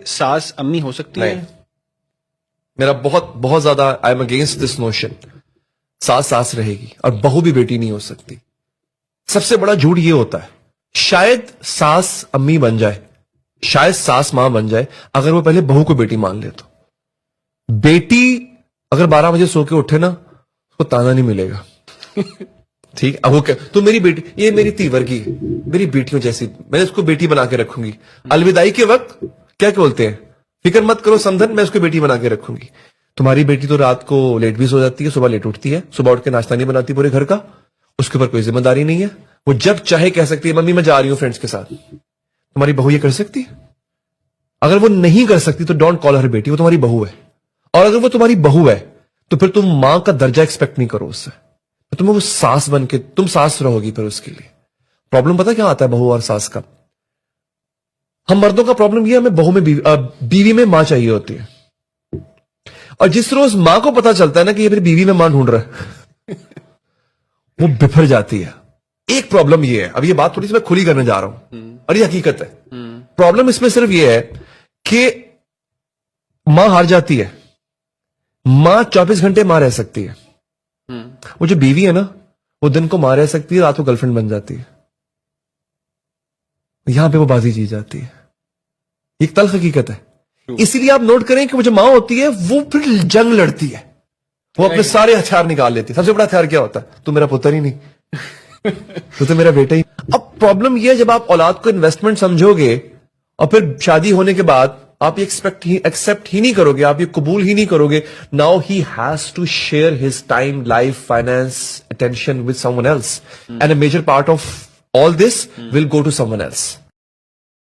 सास अम्मी हो सकती है? मेरा बहुत बहुत ज्यादा I am against this notion. सास सास रहेगी और बहू भी बेटी नहीं हो सकती। सबसे बड़ा झूठ ये होता है, शायद सास अम्मी बन जाए, शायद सास मां बन जाए, अगर वो पहले बहू को बेटी मान ले तो। बेटी अगर 12 बजे सो के उठे ना, उसको ताना नहीं मिलेगा। ठीक, अब वो तो मेरी बेटी, ये मेरी तीवर की मेरी बेटियों जैसी, मैं इसको बेटी बना के रखूंगी। अलविदाई के वक्त क्या बोलते हैं, फिक्र मत करो समधन, मैं उसको बेटी बना के रखूंगी। तुम्हारी बेटी तो रात को लेट भी सो जाती है, सुबह लेट उठती है, सुबह उठ के नाश्ता नहीं बनाती पूरे घर का, उसके ऊपर कोई जिम्मेदारी नहीं है। वो जब चाहे कह सकती है मम्मी मैं जा रही हूं फ्रेंड्स के साथ। तुम्हारी बहू ये कर सकती है? अगर वो नहीं कर सकती तो डोंट कॉल हर बेटी, वो तुम्हारी बहू है। और अगर वो तुम्हारी बहू है तो फिर तुम मां का दर्जा एक्सपेक्ट नहीं करो उससे, तो तुम्हें वो सास बन के तुम सास रहोगी फिर उसके लिए। प्रॉब्लम पता क्या आता है बहू और सास का? हम मर्दों का प्रॉब्लम ये, हमें बहू में बीवी में मां चाहिए होती है। और जिस रोज मां को पता चलता है ना कि ये मेरी बीवी में मां ढूंढ रहा है वो बिफर जाती है। एक प्रॉब्लम ये है, अब ये बात थोड़ी सी मैं खुली करने जा रहा हूं और ये हकीकत है। प्रॉब्लम इसमें सिर्फ ये है कि मां हार जाती है। मां 24 घंटे मां रह सकती है, वो जो बीवी है ना, वो दिन को मां रह सकती है, रात को गर्लफ्रेंड बन जाती है। यहां पे वो बाजी जीत जाती है। एक तल्ख हकीकत है। इसीलिए आप नोट करें कि वो जो मां होती है वो फिर जंग लड़ती है, वो अपने सारे हथियार निकाल लेती है। सबसे बड़ा हथियार क्या होता है? तू मेरा पुत्र ही नहीं तो मेरा बेटा ही। अब प्रॉब्लम यह है, जब आप औलाद को इन्वेस्टमेंट समझोगे और फिर शादी होने के बाद आप ये एक्सेप्ट ही नहीं करोगे, आप ये कबूल ही नहीं करोगे, now he has to share his time, life, finance, attention with someone else, and a major part of all this will go to someone else.